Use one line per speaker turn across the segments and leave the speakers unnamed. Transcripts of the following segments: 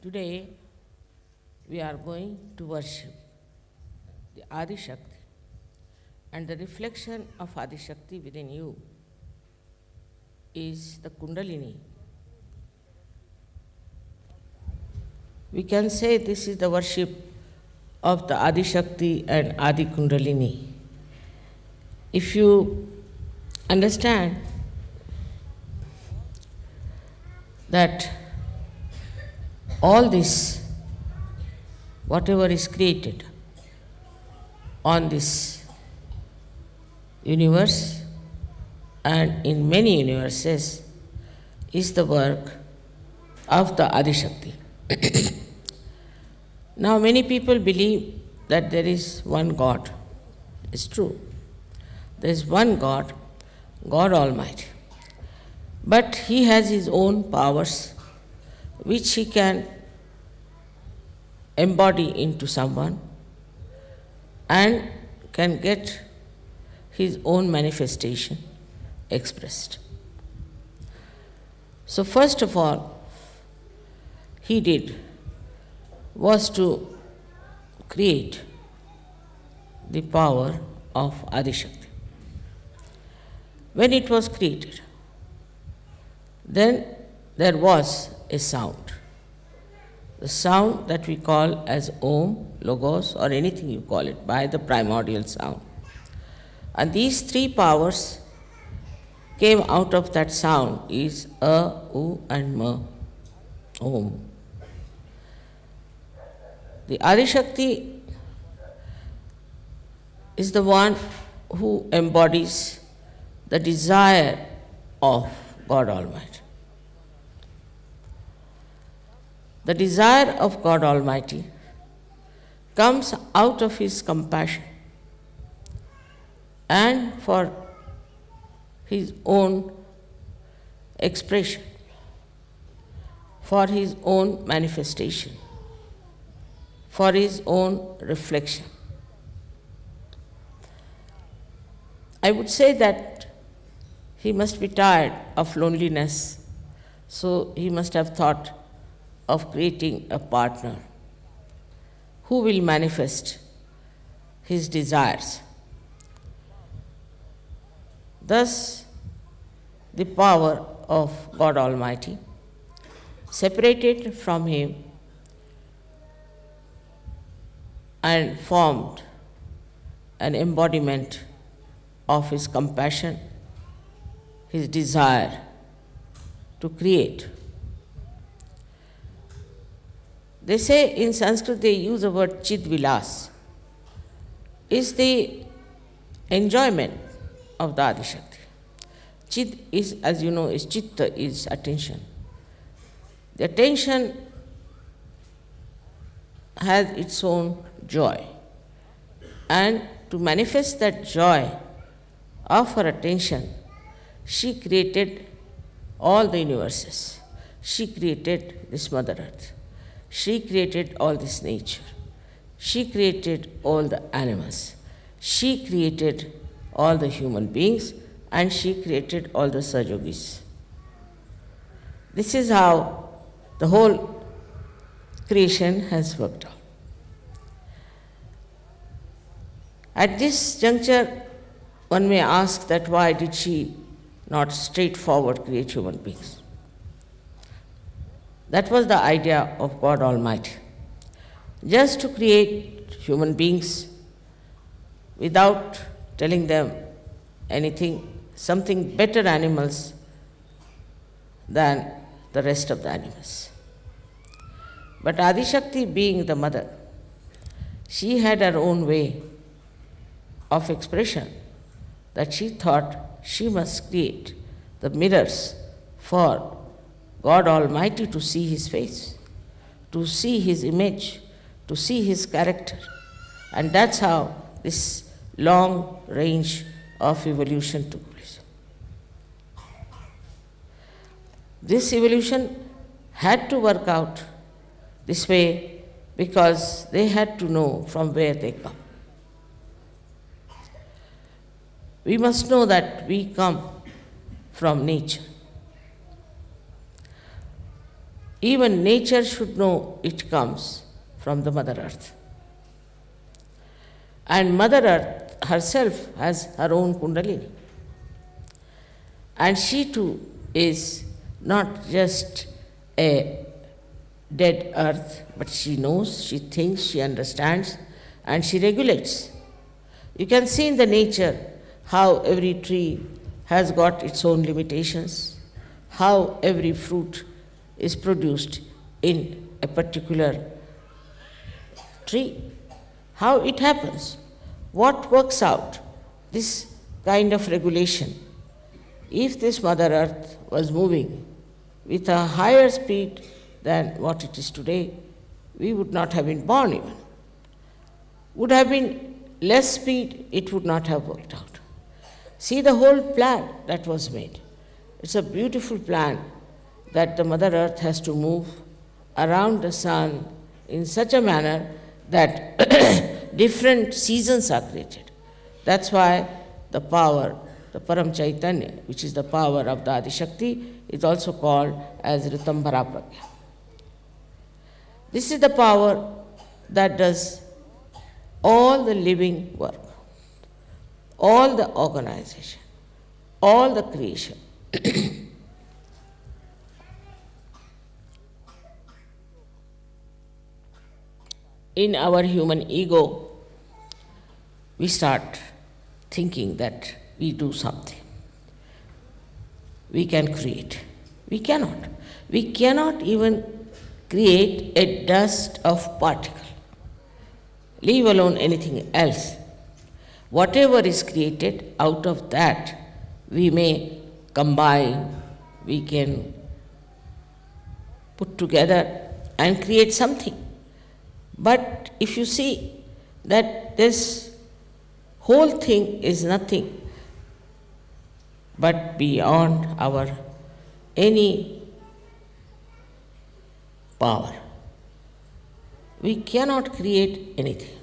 Today we are going to worship the Adi Shakti, and the reflection of Adi Shakti within you is the Kundalini. We can say this is the worship of the Adi Shakti and Adi Kundalini. If you understand that all this, whatever is created on this universe and in many universes, is the work of the Adi Shakti. Now, many people believe that there is one God. It's true. There is one God, God Almighty. But He has His own powers which He can embody into someone and can get His own manifestation expressed. So first of all, He did was to create the power of Adi Shakti. When it was created, then there was a sound. The sound that we call as Om, Logos, or anything you call it, by the primordial sound. And these three powers came out of that sound is A, U and Ma, Om. The Adi Shakti is the one who embodies the desire of God Almighty. The desire of God Almighty comes out of His compassion and for His own expression, for His own manifestation, for His own reflection. I would say that He must be tired of loneliness, so He must have thought of creating a partner who will manifest His desires. Thus, the power of God Almighty, separated from Him and formed an embodiment of His compassion, His desire to create. They say in Sanskrit, they use the word Chid Vilas, is the enjoyment of the Adi Shakti. Chid is, as you know, is Chitta, is attention. The attention has its own joy. And to manifest that joy of her attention, she created all the universes. She created this Mother Earth. She created all this nature. She created all the animals. She created all the human beings, and she created all the SahajaYogis. This is how the whole creation has worked out. At this juncture, one may ask that why did she not straightforward create human beings? That was the idea of God Almighty. Just to create human beings without telling them anything, something better animals than the rest of the animals. But Adi Shakti, being the mother, she had her own way of expression, that she thought she must create the mirrors for God Almighty to see His face, to see His image, to see His character. And that's how this long range of evolution took place. This evolution had to work out this way because they had to know from where they come. We must know that we come from nature. Even nature should know it comes from the Mother Earth. And Mother Earth herself has her own Kundalini. And she too is not just a dead earth, but she knows, she thinks, she understands, and she regulates. You can see in the nature how every tree has got its own limitations, how every fruit is produced in a particular tree, how it happens, what works out, this kind of regulation. If this Mother Earth was moving with a higher speed than what it is today, we would not have been born even. Would have been less speed, it would not have worked out. See the whole plan that was made. It's a beautiful plan that the Mother Earth has to move around the sun in such a manner that different seasons are created. That's why the power, the Param Chaitanya, which is the power of the Adi Shakti, is also called as Ritambhara Pragya. This is the power that does all the living work, all the organization, all the creation. In our human ego, we start thinking that we do something. We can create. We cannot. We cannot even create a dust of particle, leave alone anything else. Whatever is created, out of that we may combine, we can put together and create something. But if you see that this whole thing is nothing but beyond our any power, we cannot create anything.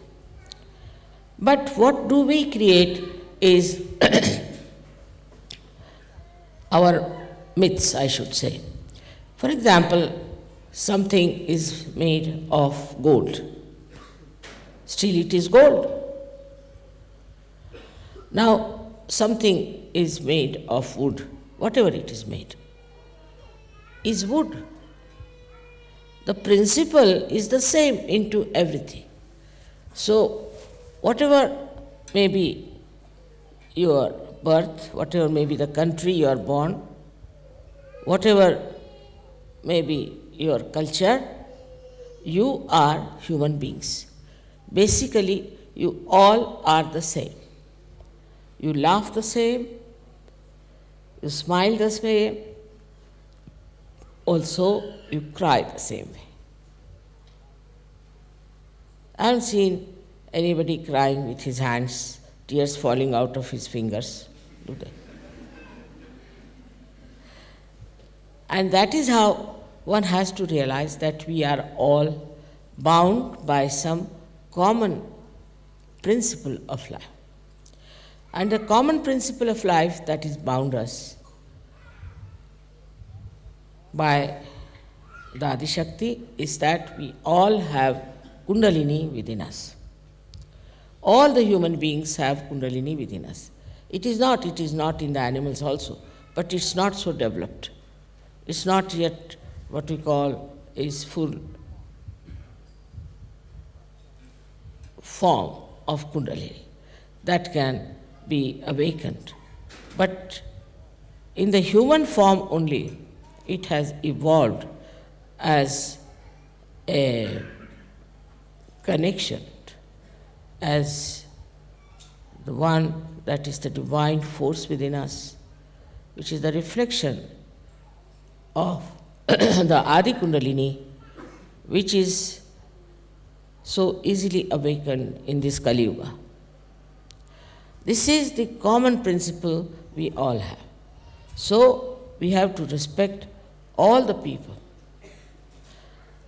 But what do we create is our myths, I should say. For example, something is made of gold. Still it is gold. Now, something is made of wood, whatever it is made, is wood. The principle is the same into everything. So, whatever may be your birth, whatever may be the country you are born, whatever may be your culture, you are human beings. Basically, you all are the same. You laugh the same, you smile the same, also you cry the same way. I haven't seen anybody crying with his hands, tears falling out of his fingers, do they? And that is how one has to realize that we are all bound by some common principle of life. And the common principle of life that is bound us by the Adi Shakti is that we all have Kundalini within us. All the human beings have Kundalini within us. It is not in the animals also, but it's not so developed. It's not yet what we call is full form of Kundalini that can be awakened. But in the human form only, it has evolved as a connection, as the one that is the divine force within us, which is the reflection of the Adi Kundalini, which is so easily awakened in this Kali Yuga. This is the common principle we all have. So we have to respect all the people,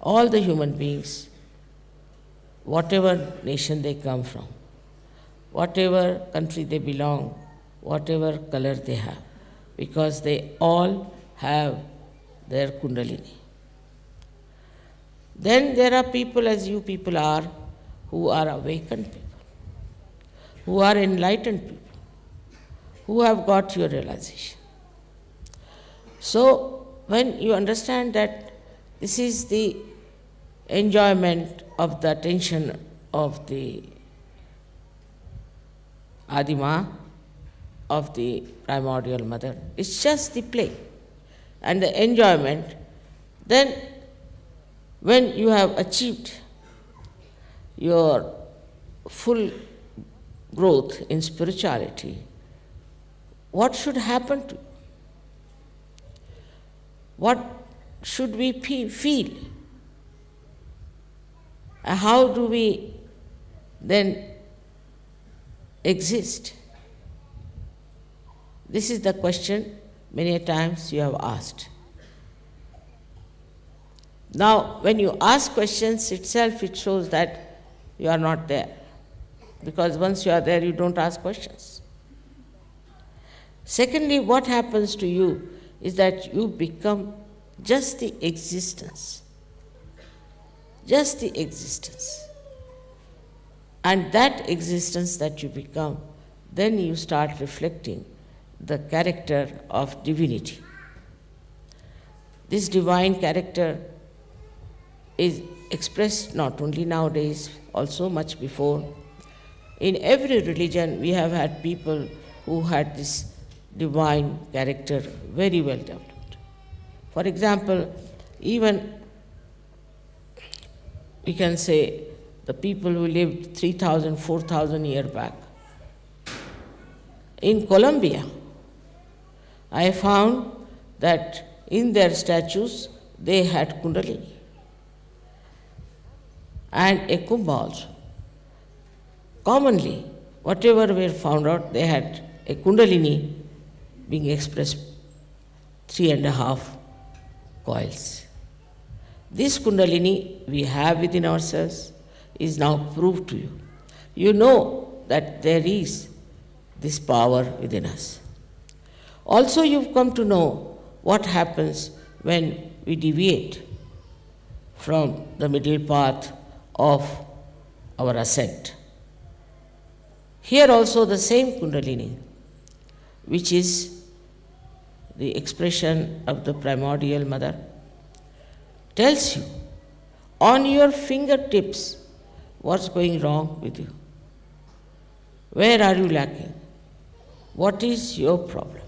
all the human beings, whatever nation they come from, whatever country they belong, whatever color they have, because they all have their Kundalini. Then there are people as you people are, who are awakened people, who are enlightened people, who have got your realization. So when you understand that this is the enjoyment of the attention of the Adima, of the primordial mother, it's just the play and the enjoyment, then when you have achieved your full growth in spirituality, what should happen to you? What should we feel? How do we then exist? This is the question many times you have asked. Now, when you ask questions itself, it shows that you are not there. Because once you are there, you don't ask questions. Secondly, what happens to you is that you become just the existence. Just the existence. And that existence that you become, then you start reflecting the character of divinity. This divine character is expressed not only nowadays, also much before. In every religion, we have had people who had this divine character very well developed. For example, even we can say the people who lived 3,000, 4,000 years back. In Colombia, I found that in their statues they had Kundalini and a Kumbha also. Commonly, whatever were found out, they had a Kundalini being expressed 3.5 coils. This Kundalini we have within ourselves is now proved to you. You know that there is this power within us. Also, you've come to know what happens when we deviate from the middle path of our ascent. Here also the same Kundalini, which is the expression of the primordial mother, tells you on your fingertips what's going wrong with you. Where are you lacking? What is your problem?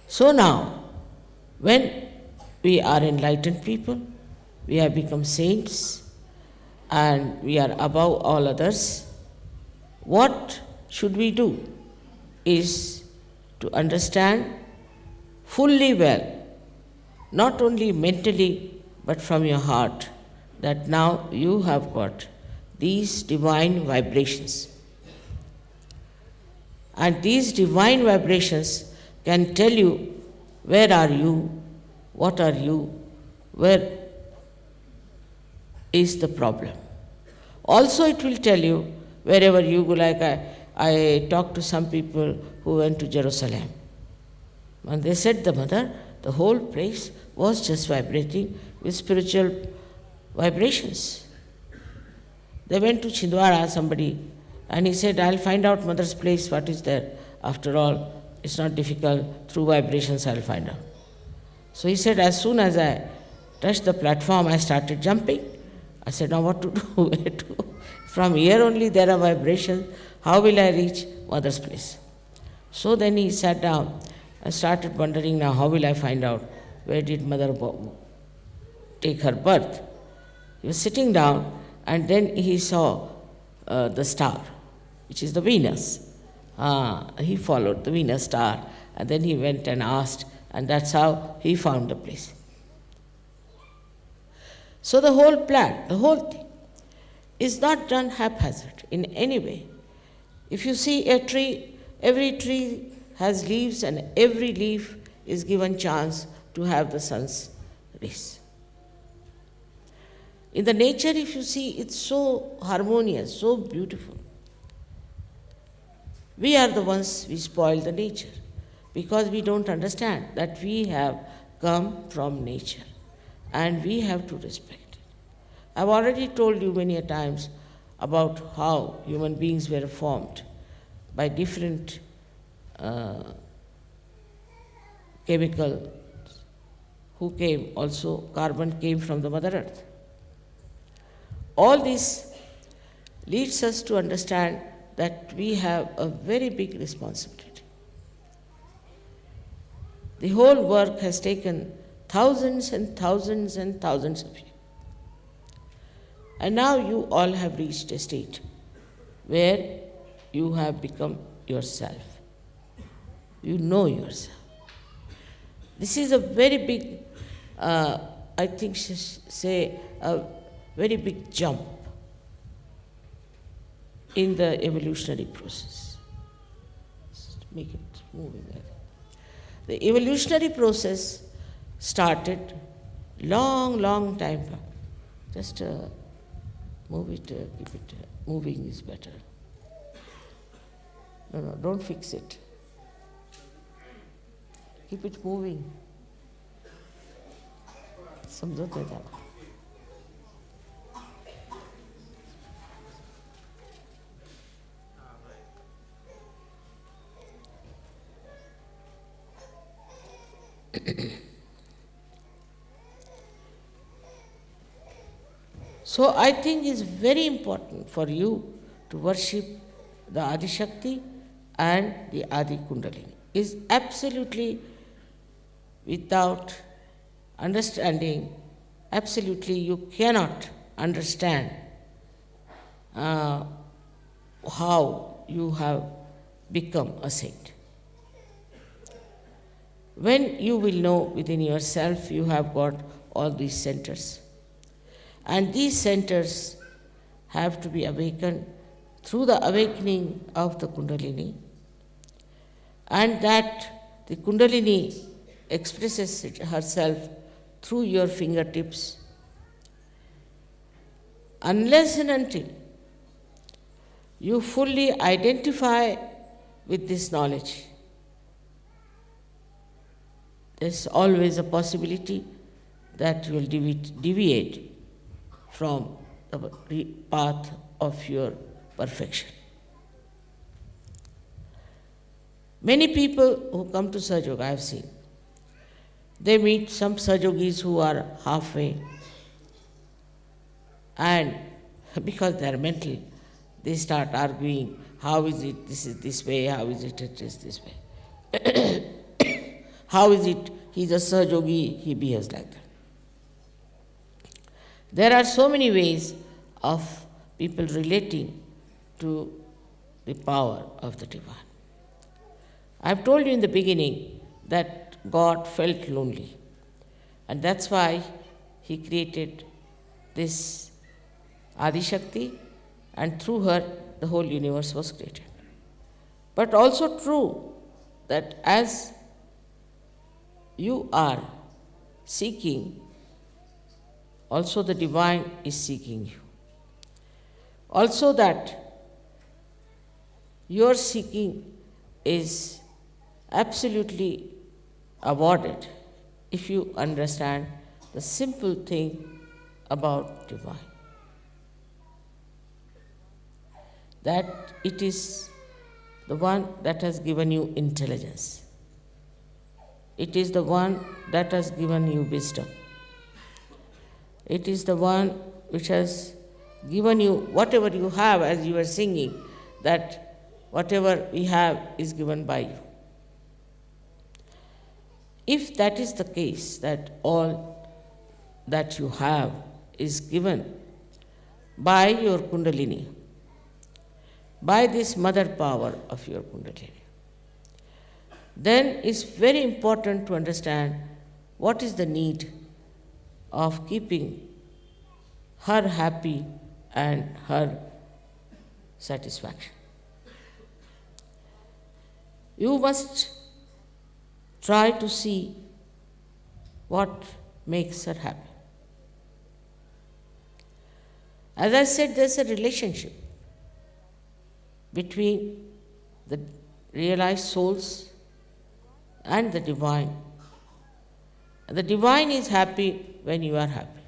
So now, when we are enlightened people, we have become saints, and we are above all others, what should we do is to understand fully well, not only mentally but from your heart, that now you have got these divine vibrations. And these divine vibrations can tell you where are you, what are you, where is the problem. Also it will tell you wherever you go, like I talked to some people who went to Jerusalem. And they said, the mother, the whole place was just vibrating with spiritual vibrations. They went to Chhindwara, somebody, and he said, I'll find out mother's place, what is there. After all, it's not difficult, through vibrations I'll find out. So he said, as soon as I touched the platform, I started jumping. I said, now what to do? Where to go? From here only there are vibrations. How will I reach mother's place? So then he sat down and started wondering, now how will I find out where did mother take her birth? He was sitting down, and then he saw the star, which is the Venus. He followed the Venus star, and then he went and asked, and that's how he found the place. So the whole plan, the whole thing, is not done haphazard in any way. If you see a tree, every tree has leaves, and every leaf is given chance to have the sun's rays. In the nature, if you see, it's so harmonious, so beautiful. We are the ones we spoil the nature because we don't understand that we have come from nature and we have to respect. I've already told you many a times about how human beings were formed by different chemical who came, also carbon came from the Mother Earth. All this leads us to understand that we have a very big responsibility. The whole work has taken thousands and thousands and thousands of years. And now you all have reached a state where you have become yourself. You know yourself. This is a very big, I think, say, a very big jump in the evolutionary process. Just make it moving. The evolutionary process started long time back. Just move it, keep it moving is better. No, don't fix it. Keep it moving. समझते हैं So I think it's very important for you to worship the Adi Shakti and the Adi Kundalini. Is absolutely without understanding, absolutely you cannot understand how you have become a saint. When you will know within yourself you have got all these centers. And these centers have to be awakened through the awakening of the Kundalini, and that the Kundalini expresses herself through your fingertips. Unless and until you fully identify with this knowledge, there's always a possibility that you will deviate from the path of your perfection. Many people who come to SahajaYoga, I have seen, they meet some Sahajogis who are halfway, and because they are mental, they start arguing, how is it this is this way, how is it is this way. How is it he's a Sahajogi, he behaves like that. There are so many ways of people relating to the power of the divine. I've told you in the beginning that God felt lonely, and that's why he created this Adi Shakti, and through her the whole universe was created. But also true that as you are seeking, also the divine is seeking you. Also that your seeking is absolutely awarded if you understand the simple thing about divine. That it is the one that has given you intelligence. It is the one that has given you wisdom. It is the one which has given you whatever you have, as you were singing, that whatever we have is given by you. If that is the case, that all that you have is given by your Kundalini, by this mother power of your Kundalini, then it's very important to understand what is the need of keeping her happy and her satisfaction. You must try to see what makes her happy. As I said, there's a relationship between the realized souls and the divine. The divine is happy when you are happy.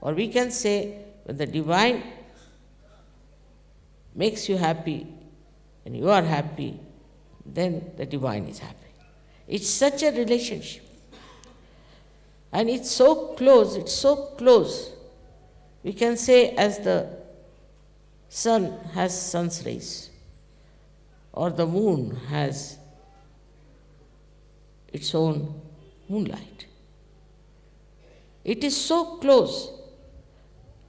Or we can say, when the divine makes you happy and you are happy, then the divine is happy. It's such a relationship. And it's so close. We can say, as the sun has sun's rays, or the moon has its own moonlight. It is so close,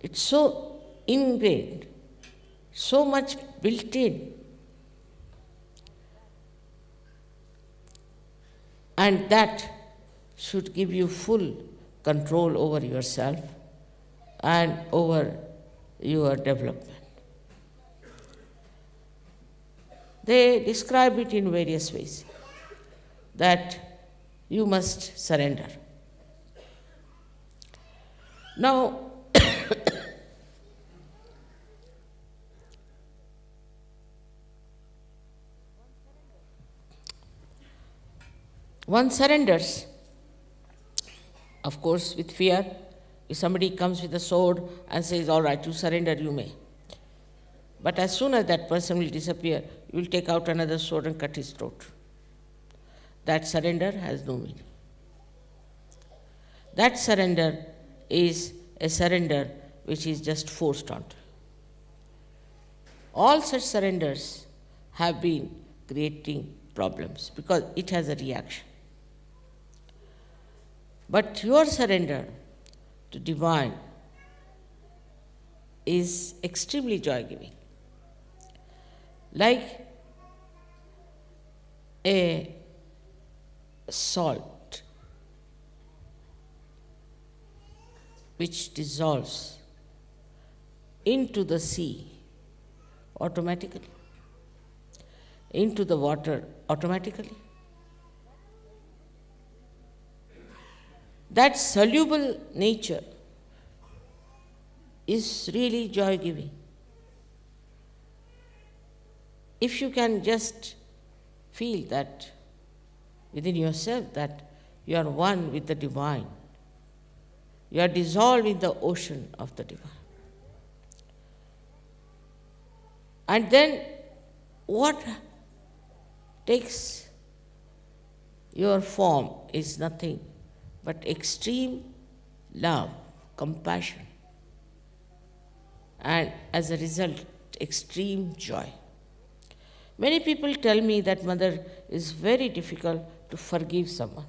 it's so ingrained, so much built in. And that should give you full control over yourself and over your development. They describe it in various ways, that you must surrender. Now, one surrenders, of course, with fear. If somebody comes with a sword and says, all right, you surrender, you may. But as soon as that person will disappear, you will take out another sword and cut his throat. That surrender has no meaning. That surrender is a surrender which is just forced onto you. All such surrenders have been creating problems because it has a reaction. But your surrender to divine is extremely joy-giving. Like a salt which dissolves into the sea automatically, into the water automatically. That soluble nature is really joy-giving. If you can just feel that within yourself that you are one with the divine, you are dissolved in the ocean of the divine. And then what takes your form is nothing but extreme love, compassion, and as a result, extreme joy. Many people tell me that, Mother, it's very difficult to forgive someone.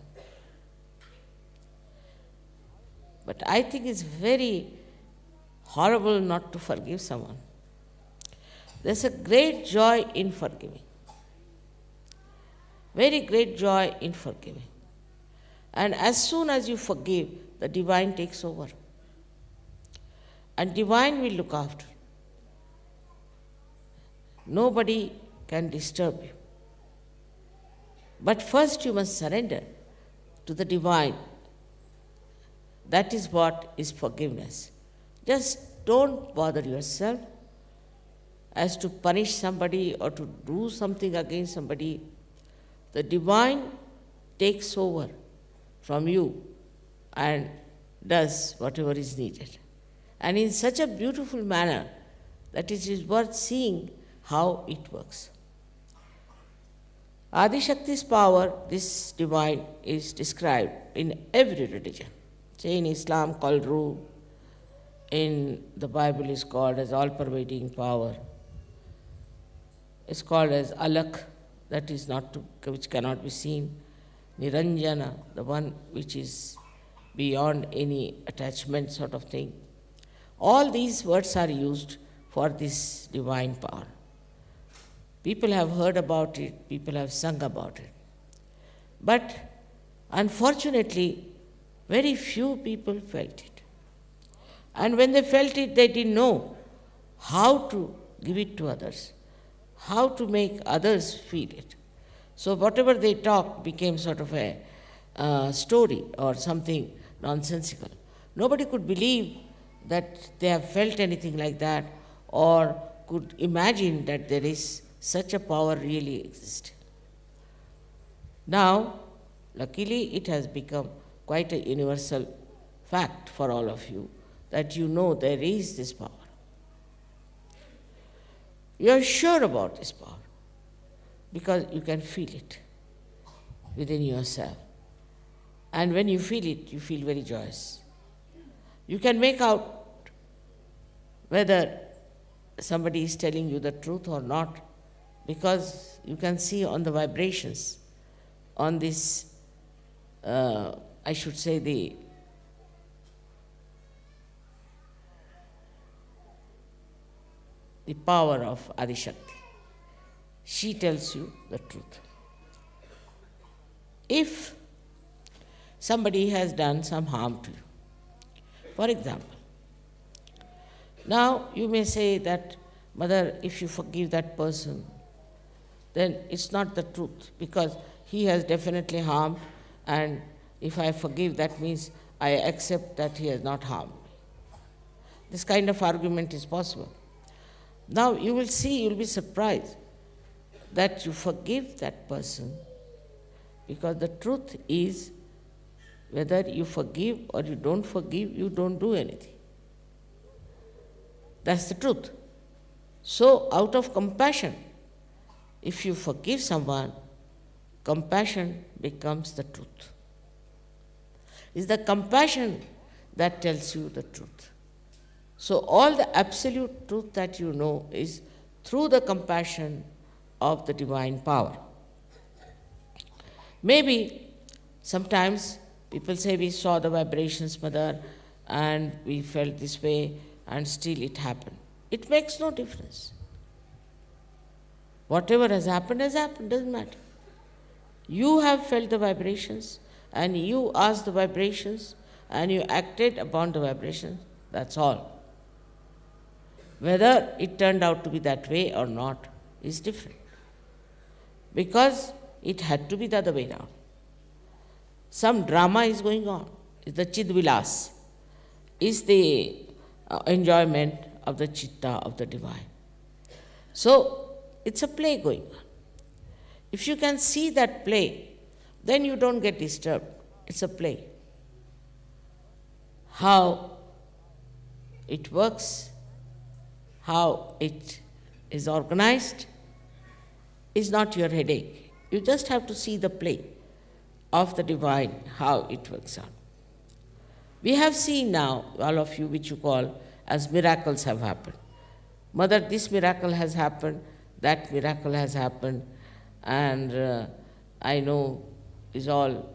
But I think it's very horrible not to forgive someone. There's a great joy in forgiving. Very great joy in forgiving. And as soon as you forgive, the divine takes over. And divine will look after. Nobody can disturb you. But first you must surrender to the divine. That is what is forgiveness. Just don't bother yourself as to punish somebody or to do something against somebody. The divine takes over from you and does whatever is needed. And in such a beautiful manner that it is worth seeing how it works. Adi Shakti's power, this divine, is described in every religion. Say in Islam called Ruh, in the Bible is called as all-pervading power. It's called as Alak, that is which cannot be seen. Niranjana, the one which is beyond any attachment sort of thing. All these words are used for this divine power. People have heard about it, people have sung about it. But unfortunately, very few people felt it. And when they felt it, they didn't know how to give it to others, how to make others feel it. So whatever they talked became sort of a story or something nonsensical. Nobody could believe that they have felt anything like that or could imagine that there is such a power really exists. Now, luckily, it has become quite a universal fact for all of you that you know there is this power. You are sure about this power because you can feel it within yourself. And when you feel it, you feel very joyous. You can make out whether somebody is telling you the truth or not, because you can see on the vibrations, on this, I should say, the power of Adi Shakti. She tells you the truth. If somebody has done some harm to you, for example, now you may say that, Mother, if you forgive that person, then it's not the truth, because he has definitely harmed, and if I forgive, that means I accept that he has not harmed me. This kind of argument is possible. Now you will see, you will be surprised that you forgive that person, because the truth is, whether you forgive or you don't forgive, you don't do anything. That's the truth. So out of compassion, if you forgive someone, compassion becomes the truth. It's the compassion that tells you the truth. So all the absolute truth that you know is through the compassion of the divine power. Maybe sometimes people say we saw the vibrations, Mother, and we felt this way, and still it happened. It makes no difference. Whatever has happened, doesn't matter. You have felt the vibrations, and you asked the vibrations, and you acted upon the vibrations, that's all. Whether it turned out to be that way or not is different, because it had to be the other way around. Some drama is going on. It's the Chidvilas, is the enjoyment of the Chitta of the divine. So it's a play going on. If you can see that play, then you don't get disturbed. It's a play. How it works, how it is organized, is not your headache. You just have to see the play of the divine, how it works out. We have seen now, all of you, which you call as miracles have happened. Mother, this miracle has happened, that miracle has happened, and I know is all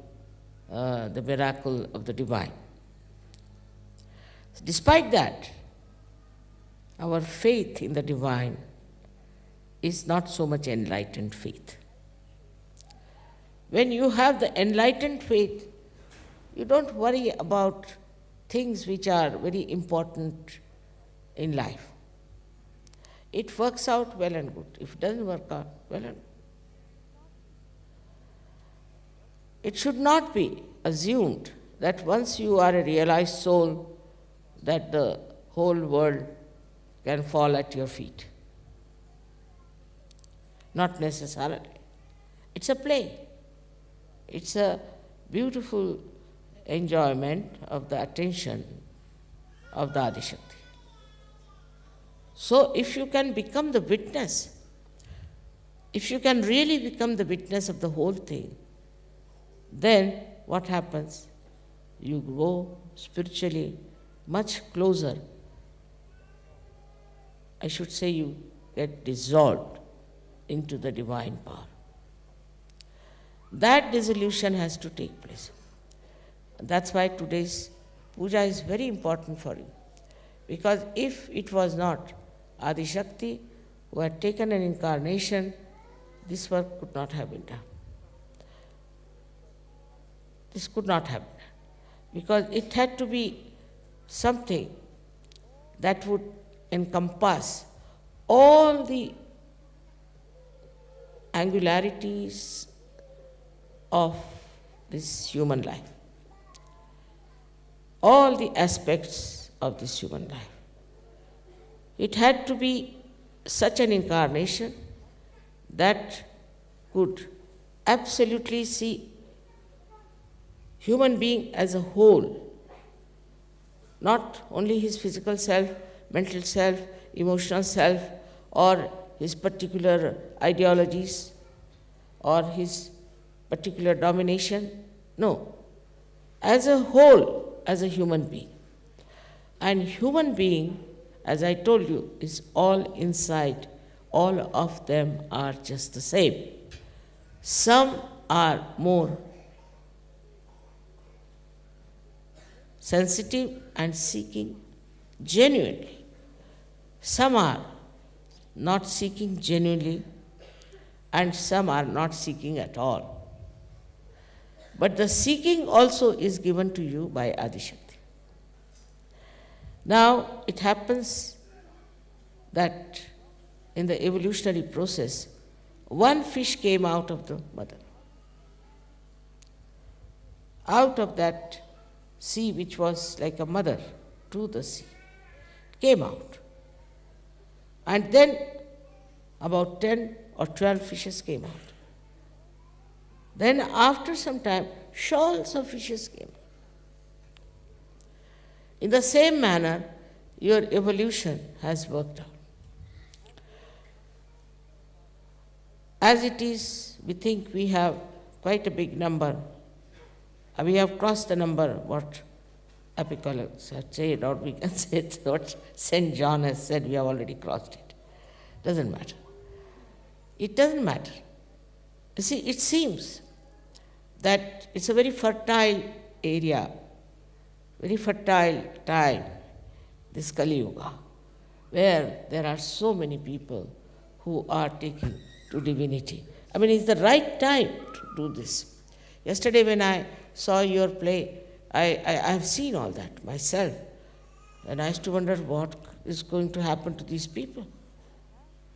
the miracle of the divine. Despite that, our faith in the divine is not so much enlightened faith. When you have the enlightened faith, you don't worry about things which are very important in life. It works out well and good. If it doesn't work out, well and good. It should not be assumed that once you are a realized soul, that the whole world can fall at your feet. Not necessarily. It's a play. It's a beautiful enjoyment of the attention of the Adi Shakti. So if you can become the witness, if you can really become the witness of the whole thing, then what happens? You go spiritually much closer. I should say you get dissolved into the divine power. That dissolution has to take place. That's why today's puja is very important for you. Because if it was not Adi Shakti who had taken an incarnation, this work could not have been done. This could not have been done. Because it had to be something that would encompass all the angularities of this human life, all the aspects of this human life. It had to be such an incarnation that could absolutely see human being as a whole, not only his physical self, mental self, emotional self, or his particular ideologies, or his particular domination. No, as a whole, as a human being. And human being, as I told you, is all inside. All of them are just the same. Some are more sensitive and seeking genuinely. Some are not seeking genuinely, and some are not seeking at all. But the seeking also is given to you by Adishakti. Now, it happens that in the evolutionary process, one fish came out of the mother. Out of that sea, which was like a mother to the sea, came out. And then about 10 or 12 fishes came out. Then after some time, shoals of fishes came. In the same manner, your evolution has worked out. As it is, we think we have quite a big number. We have crossed the number, what Apicalus had said, or we can say what St. John has said, we have already crossed it. Doesn't matter. It doesn't matter. You see, it seems that it's a very fertile area, very fertile time, this Kali Yuga, where there are so many people who are taking to divinity. I mean, it's the right time to do this. Yesterday when I saw your play, I have seen all that myself. And I used to wonder what is going to happen to these people.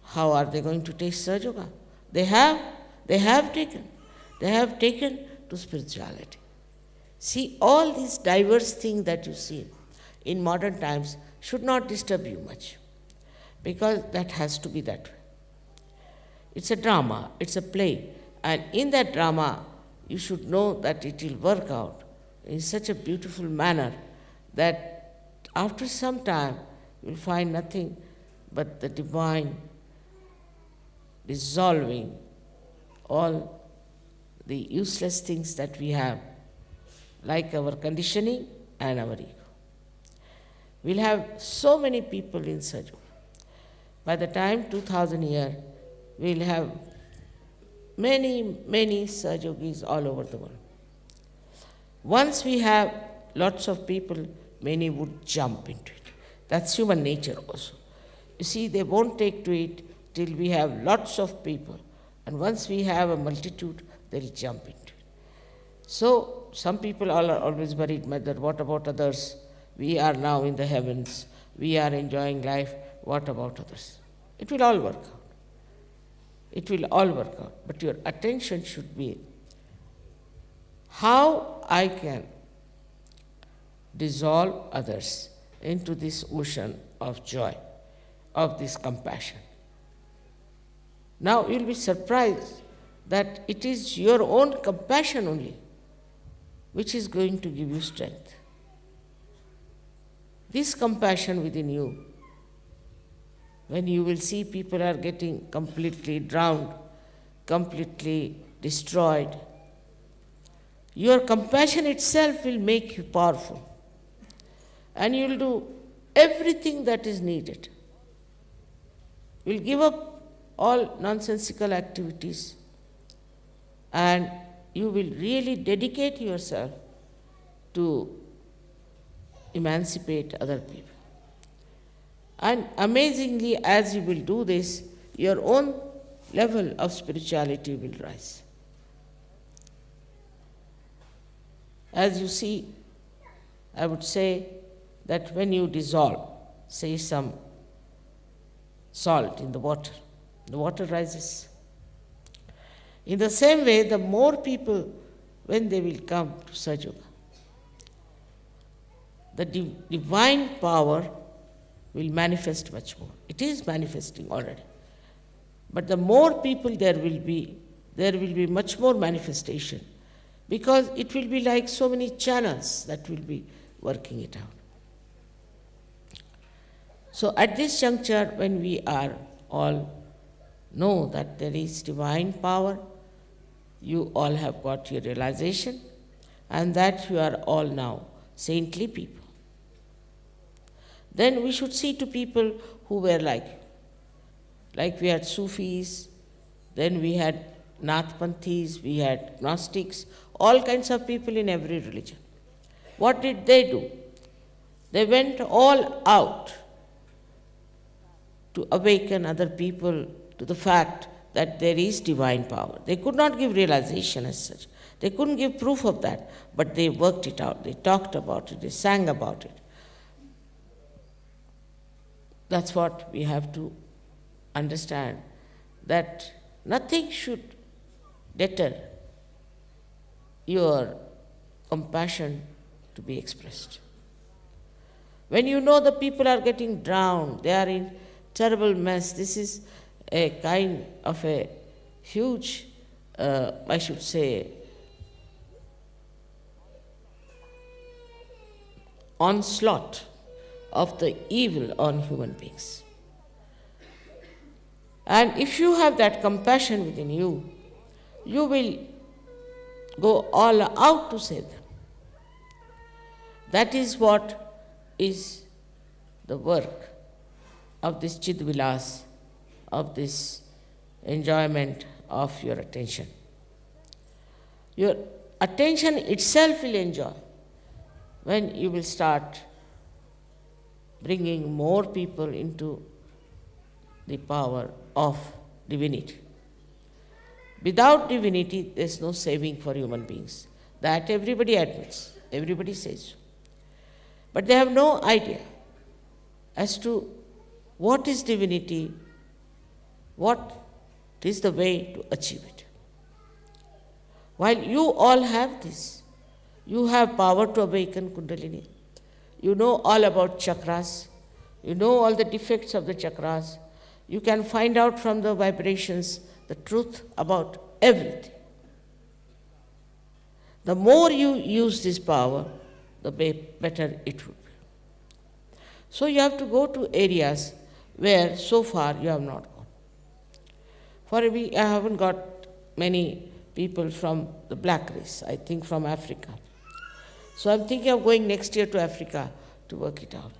How are they going to take SahajaYoga? They have taken to spirituality. See, all these diverse things that you see in modern times should not disturb you much, because that has to be that way. It's a drama, it's a play, and in that drama, you should know that it will work out in such a beautiful manner that after some time, you will find nothing but the divine dissolving all the useless things that we have, like our conditioning and our ego. We'll have so many people in SahajaYoga. By the time 2000 years, we'll have many SahajaYogis all over the world. Once we have lots of people, many would jump into it. That's human nature also. You see, they won't take to it till we have lots of people. And once we have a multitude, they'll jump into it. So, some people are always worried, Mother, what about others? We are now in the heavens. We are enjoying life. What about others? It will all work out. It will all work out. But your attention should be how I can dissolve others into this ocean of joy, of this compassion. Now you'll be surprised that it is your own compassion only which is going to give you strength. This compassion within you, when you will see people are getting completely drowned, completely destroyed, your compassion itself will make you powerful. And you will do everything that is needed. You will give up all nonsensical activities and you will really dedicate yourself to emancipate other people. And amazingly, as you will do this, your own level of spirituality will rise. As you see, I would say that when you dissolve, say some salt in the water rises. In the same way, the more people, when they will come to SahajaYoga, the divine power will manifest much more. It is manifesting already. But the more people there will be much more manifestation, because it will be like so many channels that will be working it out. So at this juncture, when we are all know that there is divine power, you all have got your realization, and that you are all now saintly people. Then we should see to people who were like we had Sufis, then we had Nathpanthis, we had Gnostics, all kinds of people in every religion. What did they do? They went all out to awaken other people to the fact that there is divine power. They could not give realization as such. They couldn't give proof of that, but they worked it out, they talked about it, they sang about it. That's what we have to understand, that nothing should deter your compassion to be expressed. When you know the people are getting drowned, they are in terrible mess, this is a kind of a huge, I should say, onslaught of the evil on human beings. And if you have that compassion within you, you will go all out to save them. That is what is the work of this Chidvilas, of this enjoyment of your attention. Your attention itself will enjoy when you will start bringing more people into the power of divinity. Without divinity, there is no saving for human beings. That everybody admits, everybody says so. But they have no idea as to what is divinity, what is the way to achieve it. While you all have this, you have power to awaken Kundalini. You know all about chakras. You know all the defects of the chakras. You can find out from the vibrations the truth about everything. The more you use this power, the better it would be. So you have to go to areas where so far you have not gone. I haven't got many people from the black race, I think from Africa. So I'm thinking of going next year to Africa to work it out.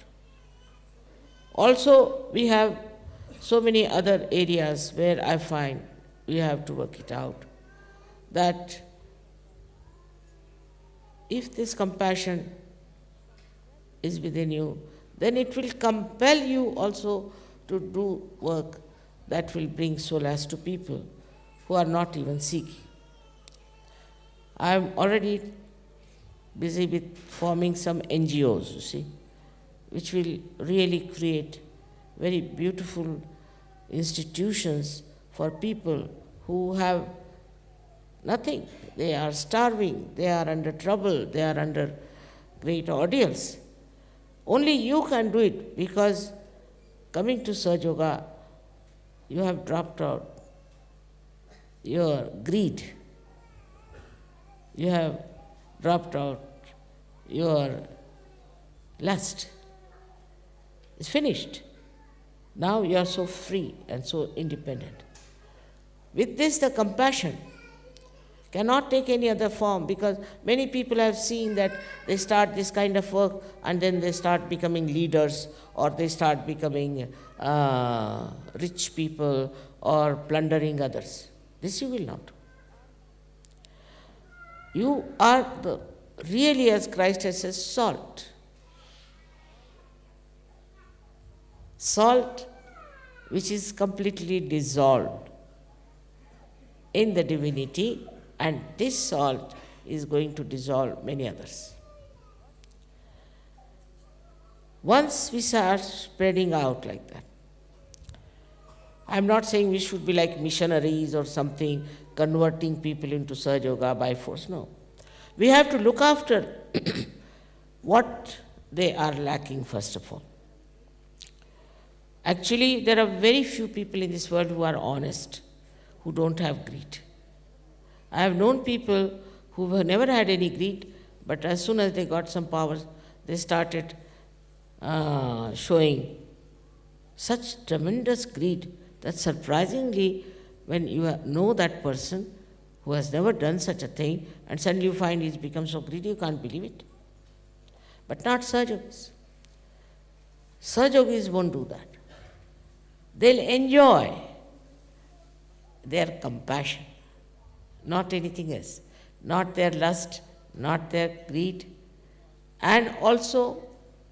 Also, we have so many other areas where I find we have to work it out, that if this compassion is within you, then it will compel you also to do work that will bring solace to people who are not even seeking. I am already busy with forming some NGOs, you see, which will really create very beautiful institutions for people who have nothing. They are starving, they are under trouble, they are under great ordeals. Only you can do it, because coming to SahajaYoga, you have dropped out your greed. You have dropped out your lust. It's finished. Now you are so free and so independent. With this, the compassion cannot take any other form, because many people have seen that they start this kind of work and then they start becoming leaders, or they start becoming rich people, or plundering others. This you will not do. You are really, as Christ has said, salt. Salt which is completely dissolved in the divinity, and this salt is going to dissolve many others. Once we start spreading out like that, I'm not saying we should be like missionaries or something, converting people into SahajaYoga by force, no. We have to look after what they are lacking first of all. Actually, there are very few people in this world who are honest, who don't have greed. I have known people who have never had any greed, but as soon as they got some power, they started showing Such tremendous greed that surprisingly, when you know that person who has never done such a thing and suddenly you find he's become so greedy, you can't believe it. But not Sahajogis. Sahajogis won't do that. They'll enjoy their compassion, not anything else, not their lust, not their greed, and also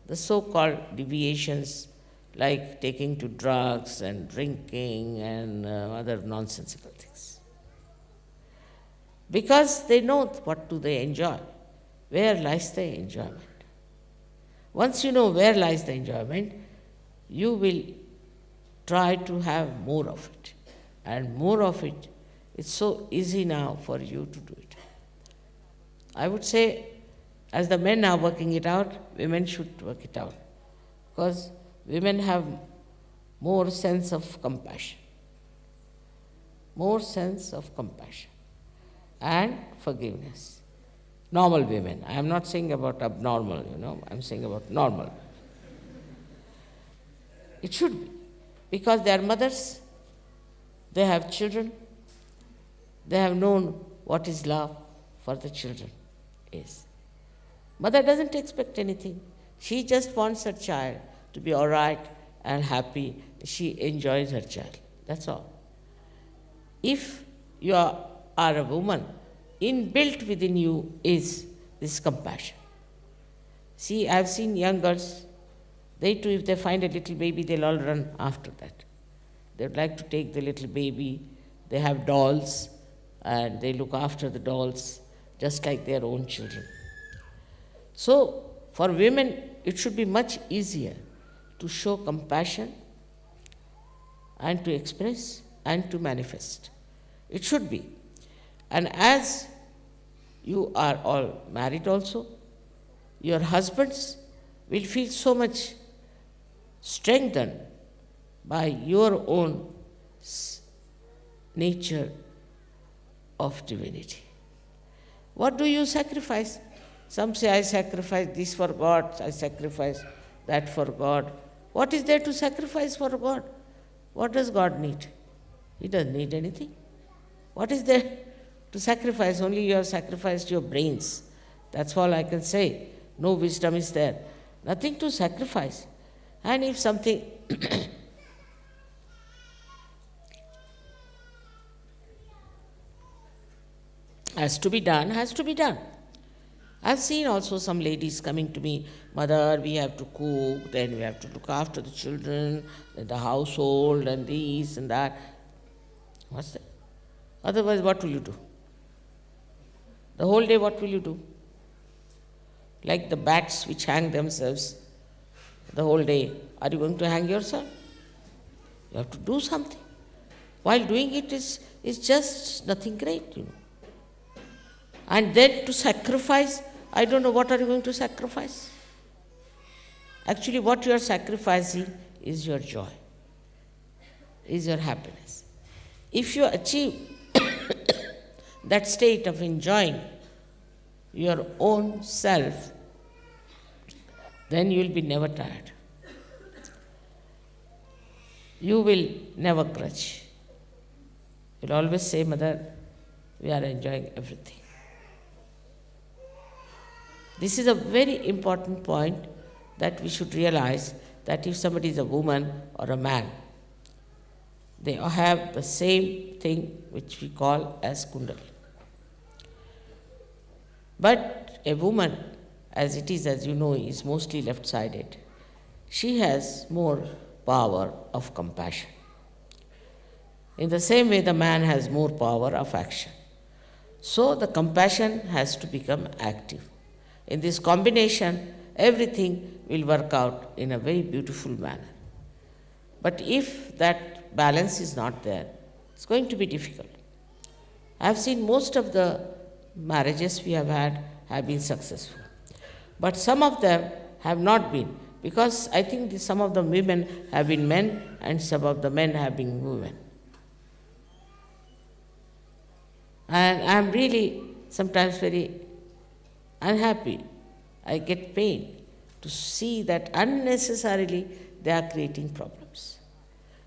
the so-called deviations like taking to drugs and drinking and other nonsensical things. Because they know what do they enjoy, where lies the enjoyment. Once you know where lies the enjoyment, you will try to have more of it. And more of it, it's so easy now for you to do it. I would say, as the men are working it out, women should work it out. Because women have more sense of compassion. More sense of compassion and forgiveness. Normal women. I am not saying about abnormal, I'm saying about normal. It should be. Because they are mothers, they have children, they have known what is love for the children is. Mother doesn't expect anything. She just wants her child to be all right and happy. She enjoys her child. That's all. If you are a woman, inbuilt within you is this compassion. See, I've seen young girls, they too, if they find a little baby, they'll all run after that. They would like to take the little baby. They have dolls, and they look after the dolls just like their own children. So, for women, it should be much easier to show compassion and to express and to manifest. It should be. And as you are all married also, your husbands will feel so much strengthened by your own nature of divinity. What do you sacrifice? Some say, I sacrifice this for God, I sacrifice that for God. What is there to sacrifice for God? What does God need? He doesn't need anything. What is there to sacrifice? Only you have sacrificed your brains. That's all I can say. No wisdom is there. Nothing to sacrifice. And if something has to be done, has to be done. I've seen also some ladies coming to me, Mother, we have to cook, then we have to look after the children, and the household, and this and that. What's that? Otherwise, what will you do? The whole day, what will you do? Like the bats which hang themselves the whole day. Are you going to hang yourself? You have to do something. While doing it is just nothing great, And then to sacrifice, I don't know, what are you going to sacrifice? Actually, what you are sacrificing is your joy, is your happiness. If you achieve that state of enjoying your own self, then you will be never tired. You will never grudge. You will always say, Mother, we are enjoying everything. This is a very important point that we should realize, that if somebody is a woman or a man, they have the same thing which we call as kundal. But a woman, as it is, as you know, is mostly left-sided. She has more power of compassion. In the same way, the man has more power of action. So the compassion has to become active. In this combination, everything will work out in a very beautiful manner. But if that balance is not there, it's going to be difficult. I have seen most of the marriages we have had have been successful. But some of them have not been, because I think some of the women have been men and some of the men have been women. And I am really sometimes very unhappy. I get pain to see that unnecessarily they are creating problems.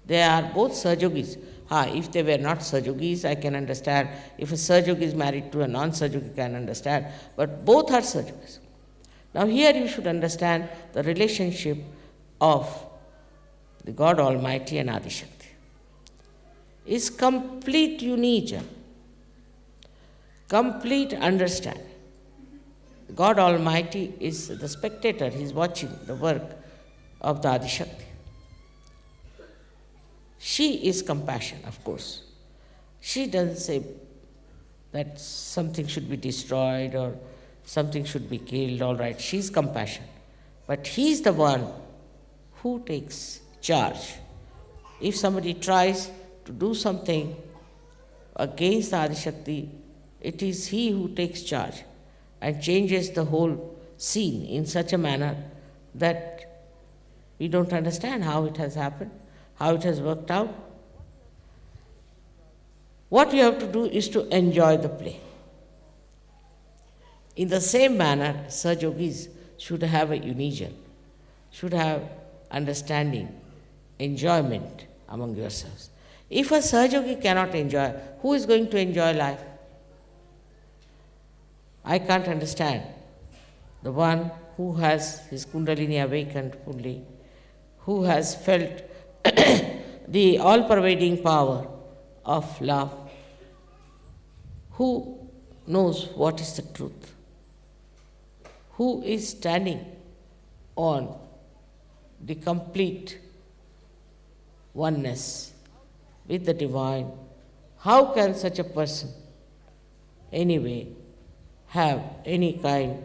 They are both Sahajogis. If they were not Sahajogis, I can understand. If a Sahajogi is married to a non-Sahajogi, I can understand. But both are Sahajogis. Now here you should understand the relationship of the God Almighty and Adi Shakti. Is complete union, complete understanding. God Almighty is the spectator, he is watching the work of the Adi Shakti. She is compassion, of course. She doesn't say that something should be destroyed or something should be killed, all right, she is compassion. But he is the one who takes charge. If somebody tries to do something against the Adi Shakti, it is he who takes charge and changes the whole scene in such a manner that we don't understand how it has happened, how it has worked out. What we have to do is to enjoy the play. In the same manner, Sahajogis should have a union, should have understanding, enjoyment among yourselves. If a Sahajogi cannot enjoy, who is going to enjoy life? I can't understand. The one who has his Kundalini awakened fully, who has felt the all-pervading power of love, who knows what is the truth, who is standing on the complete oneness with the divine. How can such a person anyway have any kind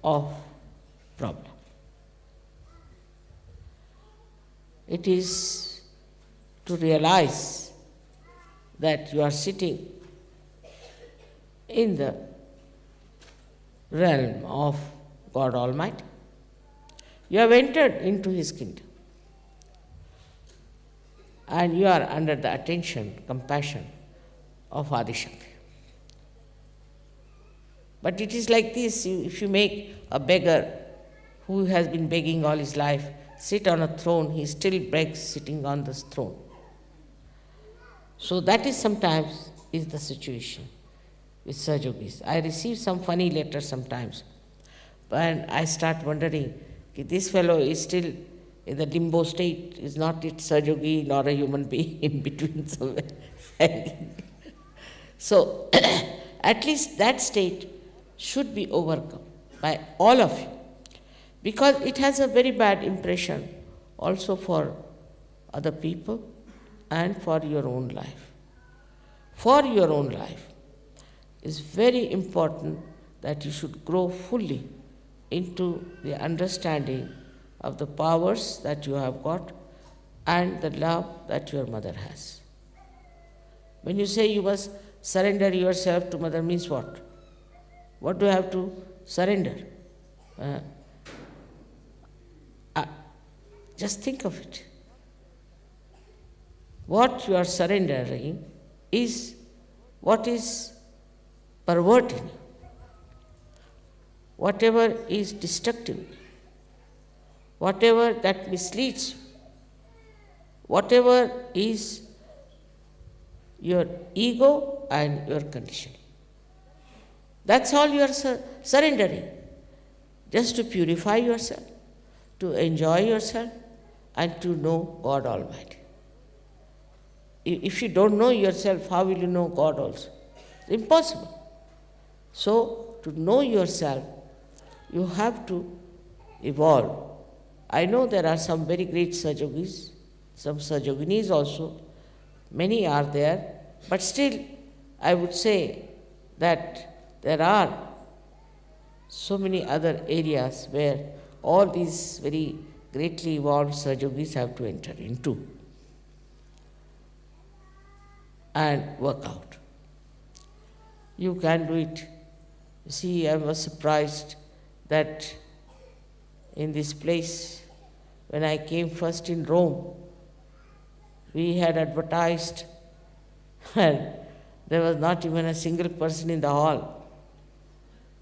of problem? It is to realize that you are sitting in the realm of God Almighty. You have entered into His kingdom and you are under the attention, compassion of Adi Shakti. But it is like this, if you make a beggar who has been begging all his life sit on a throne, he still begs sitting on this throne. So that is sometimes is the situation with Sahajogis. I receive some funny letters sometimes, and I start wondering, this fellow is still in the limbo state, is not it Sahajogi nor a human being in between somewhere. So at least that state should be overcome by all of you, because it has a very bad impression also for other people and for your own life. For your own life, it's very important that you should grow fully into the understanding of the powers that you have got and the love that your mother has. When you say you must surrender yourself to mother, means what? What do you have to surrender? Just think of it. What you are surrendering is what is perverting you, whatever is destructive, whatever that misleads you, whatever is your ego and your conditioning. That's all you are surrendering, just to purify yourself, to enjoy yourself, and to know God Almighty. If you don't know yourself, how will you know God also? It's impossible. So, to know yourself, you have to evolve. I know there are some very great Sahajogis, some Sahajoginis also, many are there, but still I would say that there are so many other areas where all these very greatly evolved Sahajogis have to enter into and work out. You can do it. You see, I was surprised that in this place, when I came first in Rome, we had advertised and there was not even a single person in the hall.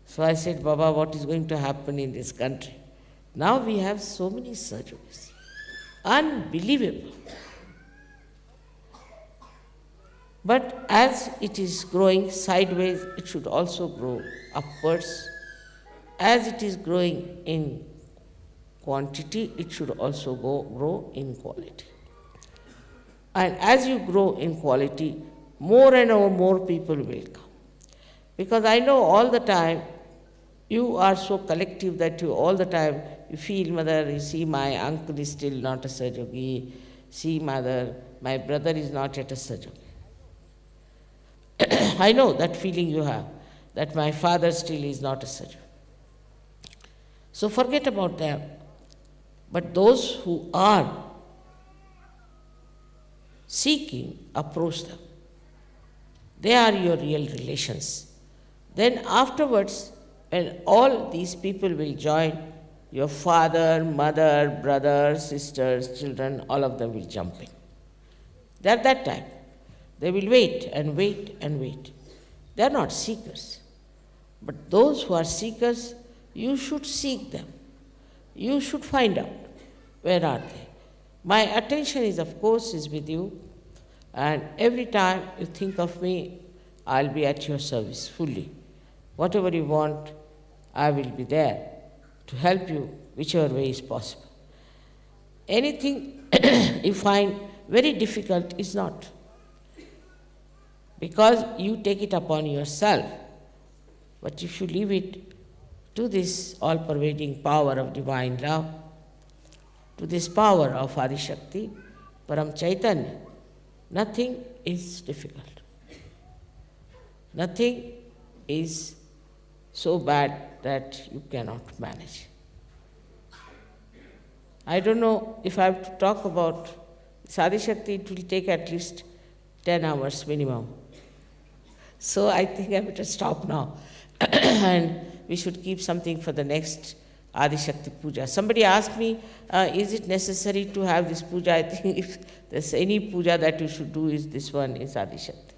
So I said, Baba, what is going to happen in this country? Now we have so many Sahajogis. Unbelievable. But as it is growing sideways, it should also grow upwards. As it is growing in quantity, it should also grow in quality. And as you grow in quality, more and more people will come. Because I know all the time, you are so collective that you all the time, you feel, mother, you see my uncle is still not a Sahajayogi, see mother, my brother is not yet a Sahajayogi. I know that feeling you have, that my father still is not a Sahajayogi. So forget about them. But those who are seeking, approach them. They are your real relations. Then afterwards, when all these people will join, your father, mother, brother, sisters, children, all of them will jump in. At that time, they will wait and wait and wait. They are not seekers. But those who are seekers, you should seek them. You should find out, where are they? My attention is, of course, is with you. And every time you think of me, I'll be at your service fully. Whatever you want, I will be there to help you whichever way is possible. Anything you find very difficult is not. Because you take it upon yourself. But if you leave it to this all-pervading power of divine love, to this power of Adi Shakti, Param Chaitanya, nothing is difficult. Nothing is so bad that you cannot manage. I don't know if I have to talk about Adi Shakti, it will take at least 10 hours minimum. So I think I better stop now. And we should keep something for the next Adi Shakti Puja. Somebody asked me, is it necessary to have this puja? I think if there's any puja that you should do, is this one, is Adi Shakti.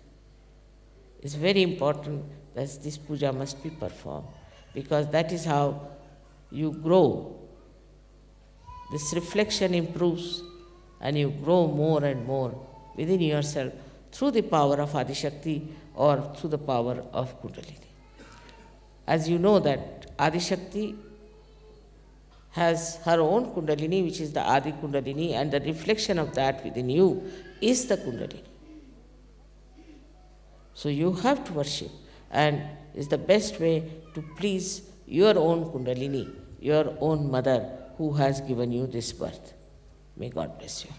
It's very important that this puja must be performed, because that is how you grow. This reflection improves and you grow more and more within yourself through the power of Adi Shakti or through the power of Kundalini. As you know that Adi Shakti has her own Kundalini, which is the Adi Kundalini, and the reflection of that within you is the Kundalini. So you have to worship, and is the best way to please your own Kundalini, your own mother who has given you this birth. May God bless you.